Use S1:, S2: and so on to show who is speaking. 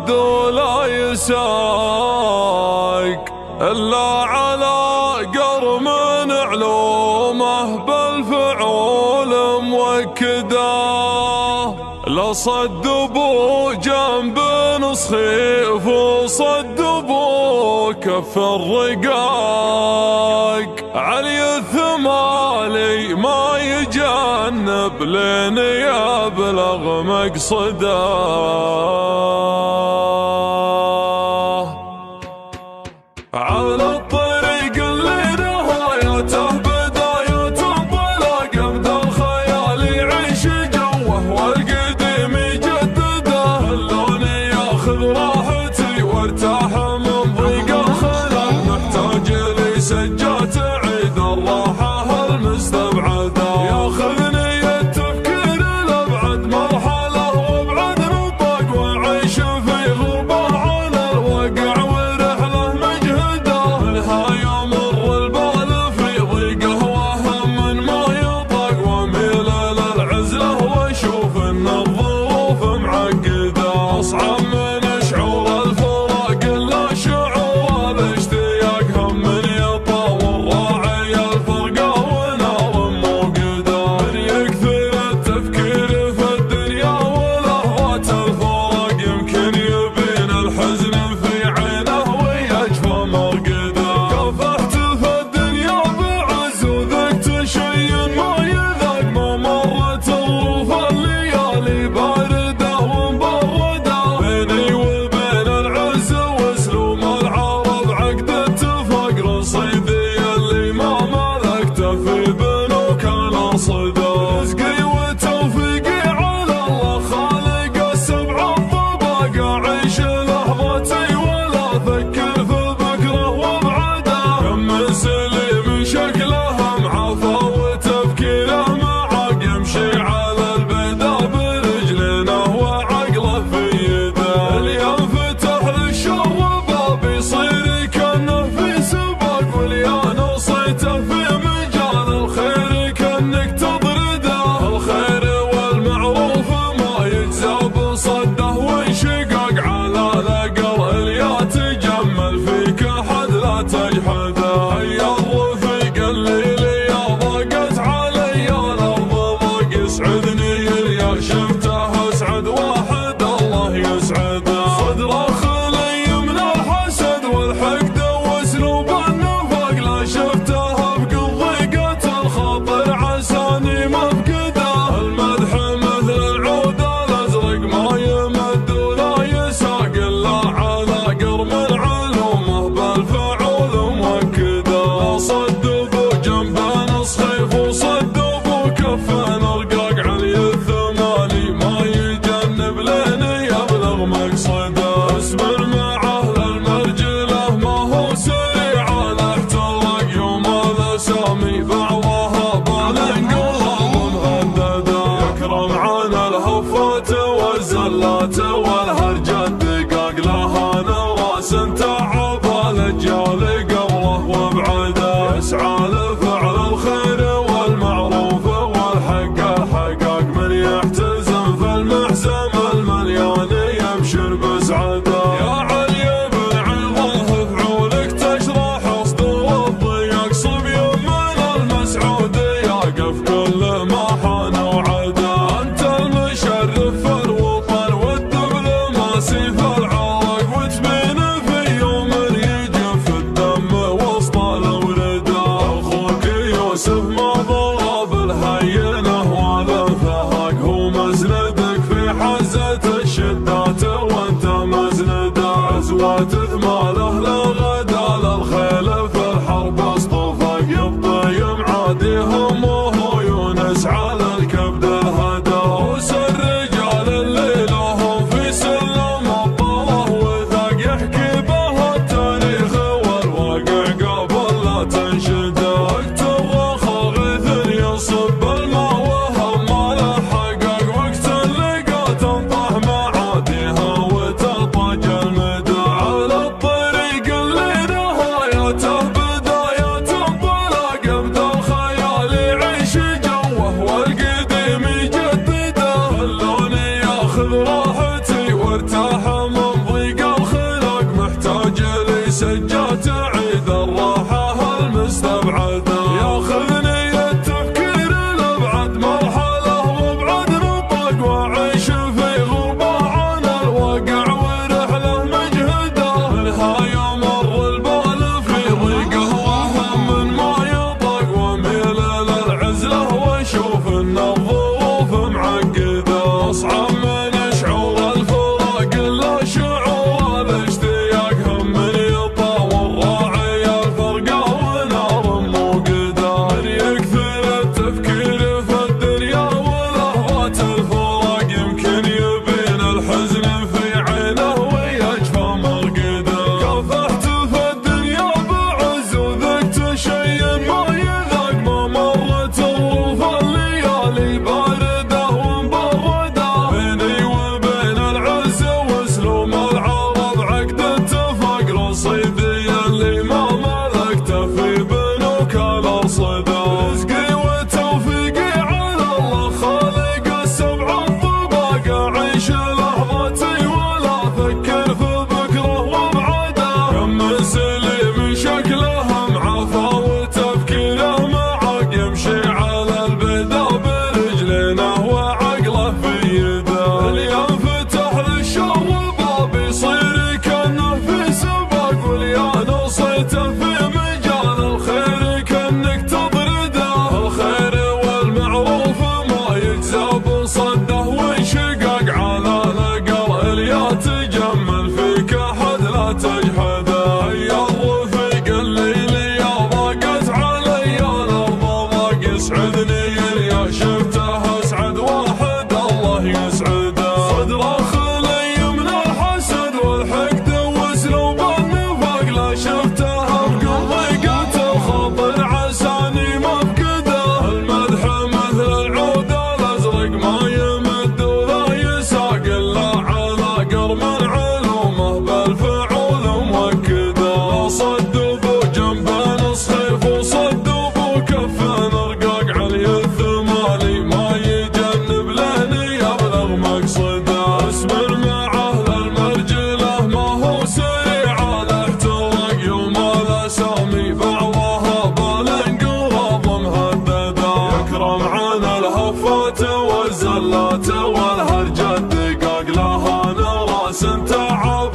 S1: يمد ولا يساق إلا على قرم علومه بالفعول موكده. لا صدبوا جنب صخيف وصدبوا كف الرقاق، علي الثمالي ما يجنب لين يبلغ مقصده. على الطريق اللي نهايته بداية انطلاق، ابدا الخيال يعيش جوه والقديم يجدده. خلوني ياخذ راحتي وارتاح من ضيق الخلل، محتاج لي سجات عيد الراحة المستبعدة. ياخذني التفكير لابعد مرحلة وابعد نطاق، واعيش في غربة على الواقع ورحلة مجهدة. منها يمر البال في ضيقه وهم ما يطاق، واميل للعزلة واشوف ان الظروف معقدة. اصعب من شعور الفراق الا شعور الاشتياق، هم يطاول راعي الفرقة ونار موقدة. من يكثر التفكير في الدنيا ولهوات الفراق، يمكن يبين الحزن في عينه ويجفى مرقده. كافحت في الدنيا بعز وذقت شيء ما يذاق، ما مرت الظروف الليالي باردة ومبردة. بيني وبين العز واسلوم العرب عقد اتفاق، رصيدي اللي ما ملكته في بنوك الاصداق. رزقي وتوفيقي على الله خالق السبع الطباق، اعيش لحظتي ولا افكر في بكره وابعده. كم من سليم شكله معافى وتفكيره معاق، يمشي على البيضاء برجلينه وعقله في يده. اللي ينفتح للشر باب يصير كانه في سباق، واللي نصيته في مجال الخير كانك تطرده. الخير والمعروف ما يجزى بصده وانشقاق، على الاقل اللي تجمل فيك احد لا تجحده. هيا الرفيق اللي لي ضاقت علي الارض ضاق، يسعدني اللي شفته اسعد واحد الله يسعده. صدره خلي من الحسد والحقد واسلوب النفاق، لا شفتها بقضيقة الخاطر عساني مفقده. المدح مثل العود الازرق ما يمد ولا يساق، الا على قرم علومه بالفعول موكده. لا صدبوا جنبان صخيف وصدبوا كفان رقاق، علي الثمالي ما يجنب لين يبلغ مقصده. اصبر مع اهل المرجله ما هو سريع الاحتراق، يوم الاسامي بعضها بالانقلاب مهدده. يكرم عن الهفات والزلات والهرجه الدقاق، لها نراس تعب الاجيال قبله وابعده. يسعى لفعل الخير والمعروف والحق الحقاق، من يحتزم في المحزم المليان يبشر بسعده. يا علي سجات عيد الراحة المستبعدة. ياخذني التفكير لأبعد مرحلة وابعد نطق وأعيش في غربة عن الواقع ورحلة مجهدة. منها يمر البال في ضيقه وهم من ما يطق، واميل للعزلة واشوف ان الظروف معقدة. اصعب من شعور الفراق الا شعور الاشتياق، هم يطاول راعي الفرقة ونار موقدة. من يكثر التفكير في الدنيا ولهوات الفراق، يمكن يبين الحزن في عينه ويجفى مرقده. كافحت في الدنيا بعز وذقت شيء ما يذاق، ما مرت الظروف الليالي باردة ومبردة. بيني وبين العز واسلوم العرب عقد اتفاق، رصيدي اللي ما ملكته في بنوك الارصده. رزقي وتوفيقي على الله خالق السبع الطباق، اعيش لحظتي ولا افكر في بكره وابعده. كم من سليم شكله معافى وتفكيره معاق، يمشي على البيضا برجلينه وعقله في يده. اللي ينفتح للشر باب يصير كانه في سباق، واللي نصيته في مجال الخير كانك تطرده. الخير والمعروف ما يجزى بصده وانشقاق، على الاقل اللي تجمل فيك احد لا تجحده. يا الرفيق الليلي يا ضاقت علي الارض ضاق، يسعدني يا شفته اسعد واحد الله يسعده. صدره خلي من الحسد والحقد واسلوب النفاق، لا شفته بقلبي قاتل خاطر عساني مفقده. المدح مثل العود الازرق ما يمد ولا يساق، الا على قرم علومه بالفعول موكده. صد ابو جنبه صحيف وصد ابو كفه رقاق، علي الثمالي ما يجنب لين يبلغ مقصده. اسمر معه للمرجله ما هو سريع الاحتراق، يوم الاسامي بعضها بالانقراض مهدده. يكرم عن الهفات والزلات والهرج الدقاق، لها نراس تعب